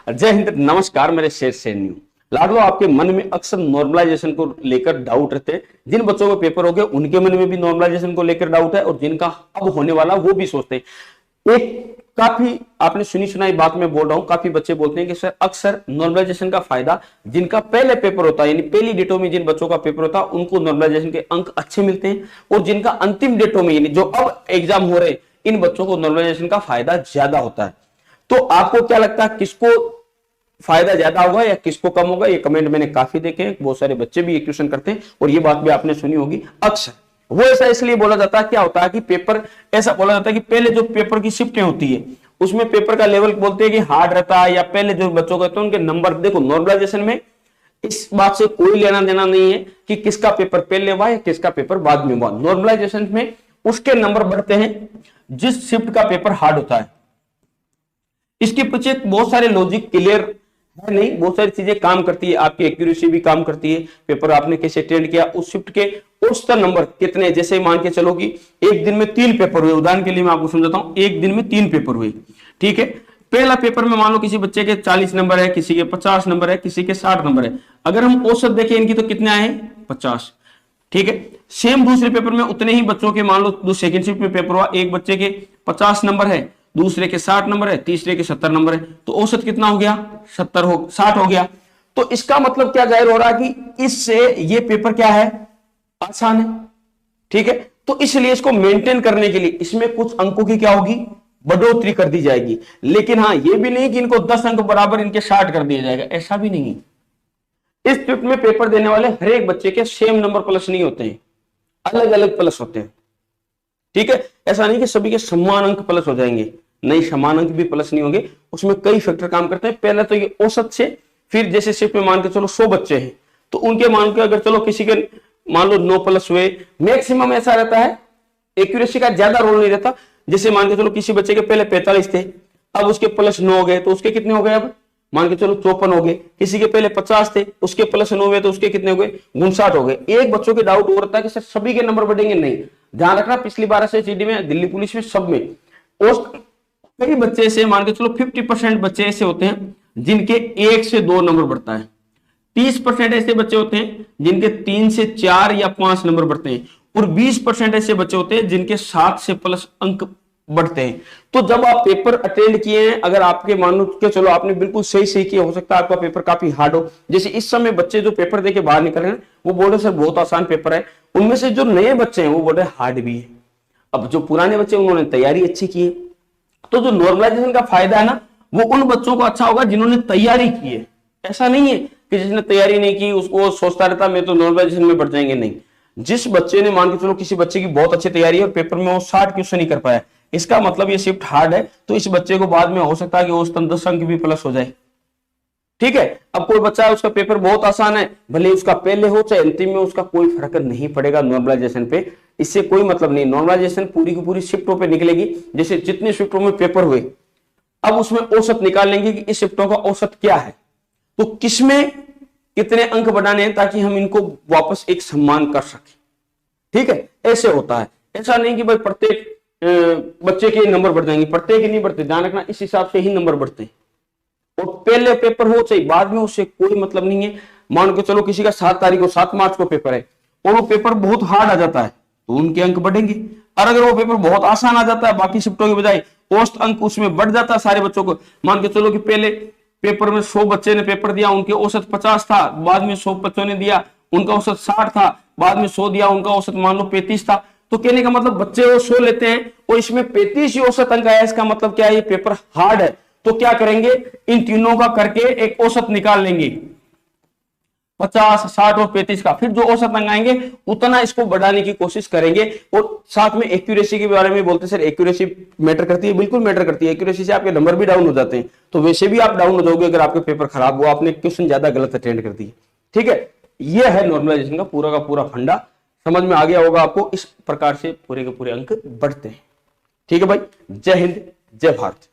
जय हिंद, नमस्कार। मेरे शेर सैन्यू लाडलो, आपके मन में अक्सर नॉर्मलाइजेशन को लेकर डाउट रहते हैं। जिन बच्चों के पेपर हो गए उनके मन में भी नॉर्मलाइजेशन को लेकर डाउट है, और जिनका अब होने वाला वो भी सोचते हैं। एक काफी आपने सुनी सुनाई बात मैं बोल रहा हूं, काफी बच्चे बोलते हैं कि सर अक्सर नॉर्मलाइजेशन का फायदा जिनका पहले पेपर होता है, यानी पहली डेटों में जिन बच्चों का पेपर होता है उनको नॉर्मलाइजेशन के अंक अच्छे मिलते हैं, और जिनका अंतिम डेटों में यानी जो अब एग्जाम हो रहे इन बच्चों को नॉर्मलाइजेशन का फायदा ज्यादा होता है। तो आपको क्या लगता है, किसको फायदा ज्यादा होगा या किसको कम होगा? ये कमेंट मैंने काफी देखे हैं, बहुत सारे बच्चे भी ये क्वेश्चन करते हैं, और ये बात भी आपने सुनी होगी। अक्सर वो ऐसा इसलिए बोला जाता है, क्या होता है कि पेपर ऐसा बोला जाता है कि पहले जो पेपर की शिफ्टें होती है उसमें पेपर का लेवल बोलते हैं कि हार्ड रहता है, या पहले जो बच्चों का उनके नंबर। देखो, नॉर्मलाइजेशन में इस बात से कोई लेना देना नहीं है कि किसका पेपर पहले हुआ या किसका पेपर बाद में हुआ। नॉर्मलाइजेशन में उसके नंबर बढ़ते हैं जिस शिफ्ट का पेपर हार्ड होता है। इसके पीछे बहुत सारे लॉजिक क्लियर है नहीं, बहुत सारी चीजें काम करती है, आपकी एक्यूरेसी भी काम करती है। पेपर आपने कैसे अटेंड किया, उस शिफ्ट के औसतन नंबर कितने, जैसे मान के चलो कि एक दिन में 3 पेपर हुए, उदाहरण के लिए मैं आपको समझाता हूं, एक दिन में 3 पेपर हुए, ठीक है। पहला पेपर में मान लो किसी बच्चे के 40 नंबर है, किसी के 50 नंबर है, किसी के 60 नंबर है। अगर हम औसत देखें इनकी तो कितने आए, 50, ठीक है। सेम दूसरे पेपर में उतने ही बच्चों के, मान लो सेकंड शिफ्ट में पेपर हुआ, एक बच्चे के 50 नंबर है, दूसरे के 60 नंबर है, तीसरे के 70 नंबर है, तो औसत कितना हो गया, 60 हो गया। तो इसका मतलब क्या जाहिर हो रहा है कि इससे ये पेपर क्या है, आसान है, ठीक है। तो इसलिए इसको मेंटेन करने के लिए इसमें कुछ अंकों की क्या होगी, बढ़ोतरी कर दी जाएगी। लेकिन हाँ, ये भी नहीं कि इनको 10 अंक बराबर इनके 60 कर दिया जाएगा, ऐसा भी नहीं। इस शिफ्ट में पेपर देने वाले हर एक बच्चे के सेम नंबर प्लस नहीं होते हैं, अलग अलग प्लस होते हैं, ठीक है। ऐसा नहीं कि सभी के समान अंक प्लस हो जाएंगे, नहीं, समान अंक भी प्लस नहीं होंगे। उसमें कई फैक्टर काम करते हैं। पहले तो ये औसत से, फिर जैसे शिफ्ट में मान के चलो 100 बच्चे हैं तो उनके मान के अगर चलो किसी के मान लो 9 प्लस हुए, मैक्सिमम ऐसा रहता है, एक्यूरेसी का ज्यादा रोल नहीं रहता। जैसे मान के चलो किसी बच्चे के पहले 45 थे, अब उसके प्लस 9 हो गए, तो उसके कितने हो गए, अब मान के चलो 54 हो गए। किसी के पहले 50 थे, उसके प्लस 9 हुए, तो उसके कितने हो गए, 59 हो गए। एक बच्चों के डाउट हो रहा है कि सर सभी के नंबर बढ़ेंगे, नहीं। ध्यान रखना, पिछली बार से सीडी में, दिल्ली पुलिस में, सब में कई बच्चे ऐसे, मान के चलो 50% बच्चे ऐसे होते हैं जिनके 1 से 2 नंबर बढ़ता है। 30% ऐसे बच्चे होते हैं जिनके 3 से 4 या 5 नंबर बढ़ते हैं, और 20% ऐसे बच्चे होते हैं जिनके 7 से प्लस अंक बढ़ते हैं। तो जब आप पेपर अटेंड किए हैं, अगर आपके मान लो कि चलो आपने बिल्कुल सही किया, हो सकता है आपका पेपर काफी हार्ड हो। जैसे इस समय बच्चे जो पेपर देके बाहर निकल रहे हैं वो बोल रहे सर बहुत आसान पेपर है, उनमें से जो नए बच्चे हैं वो बोल रहे हार्ड भी है। अब जो पुराने बच्चे उन्होंने तैयारी अच्छी की है, तो जो नॉर्मलाइजेशन का फायदा है ना, वो उन बच्चों को अच्छा होगा जिन्होंने तैयारी की है। ऐसा नहीं है कि जिसने तैयारी नहीं की उसको सोचता रहता मैं तो नॉर्मलाइजेशन में बढ़ जाएंगे, नहीं। जिस बच्चे ने मान के चलो किसी बच्चे की बहुत अच्छी तैयारी है और पेपर में वो 60 क्वेश्चन नहीं कर पाया, इसका मतलब ये शिफ्ट हार्ड है, तो इस बच्चे को बाद में हो सकता है कि औसतन 10 अंक भी प्लस हो जाए, ठीक है। अब कोई बच्चा है उसका पेपर बहुत आसान है, भले उसका पहले हो चाहे अंतिम में, उसका कोई फर्क नहीं पड़ेगा नॉर्मलाइजेशन पे, इससे कोई मतलब नहीं। नॉर्मलाइजेशन पूरी की पूरी शिफ्टों पे निकलेगी। जैसे जितने शिफ्टों में पेपर हुए, अब उसमें औसत निकाल लेंगे कि इस शिफ्टों का औसत क्या है, तो किसमें कितने अंक बढ़ाने हैं, ताकि हम इनको वापस एक सम्मान कर सके, ठीक है। ऐसे होता है, ऐसा नहीं कि भाई प्रत्येक बच्चे के नंबर बढ़ जाएंगे, प्रत्येक ही नहीं बढ़ते। ध्यान रखना, इस हिसाब से ही नंबर बढ़ते हैं, और पहले पेपर हो चाहे बाद में, उससे कोई मतलब नहीं है। मान के चलो किसी का 7 तारीख को 7 मार्च को पेपर है और वो पेपर बहुत हार्ड आ जाता है, तो उनके अंक बढ़ेंगे। और अगर वो पेपर बहुत आसान आ जाता है, बाकी शिफ्टों के बजाय, औसत अंक उसमें बढ़ जाता है सारे बच्चों को। मान के चलो कि पहले पेपर में 100 बच्चे ने पेपर दिया, उनके औसत 50 था, बाद में 100 बच्चों ने दिया, उनका औसत 60 था, बाद में 100 दिया, उनका औसत मान लो 35 था। तो कहने का मतलब बच्चे वो 100 लेते हैं और इसमें 35 ही औसत अंक आया, इसका मतलब क्या है, ये पेपर हार्ड है। तो क्या करेंगे, इन तीनों का करके एक औसत निकाल लेंगे, 50, 60 और 35 का। फिर जो औसत अंक आएंगे उतना इसको बढ़ाने की कोशिश करेंगे। और साथ में एक्यूरेसी के बारे में बोलते सर एक्यूरेसी मैटर करती है, बिल्कुल मैटर करती है। एक्यूरेसी से आपके नंबर भी डाउन हो जाते हैं, तो वैसे भी आप डाउन हो जाओगे अगर आपके पेपर खराब हुआ, आपने क्वेश्चन ज्यादा गलत अटेंड कर दिए, ठीक है। यह है नॉर्मलाइजेशन का पूरा फंडा। समझ में आ गया होगा आपको, इस प्रकार से पूरे के पूरे अंक बढ़ते हैं, ठीक है भाई। जय हिंद, जय भारत।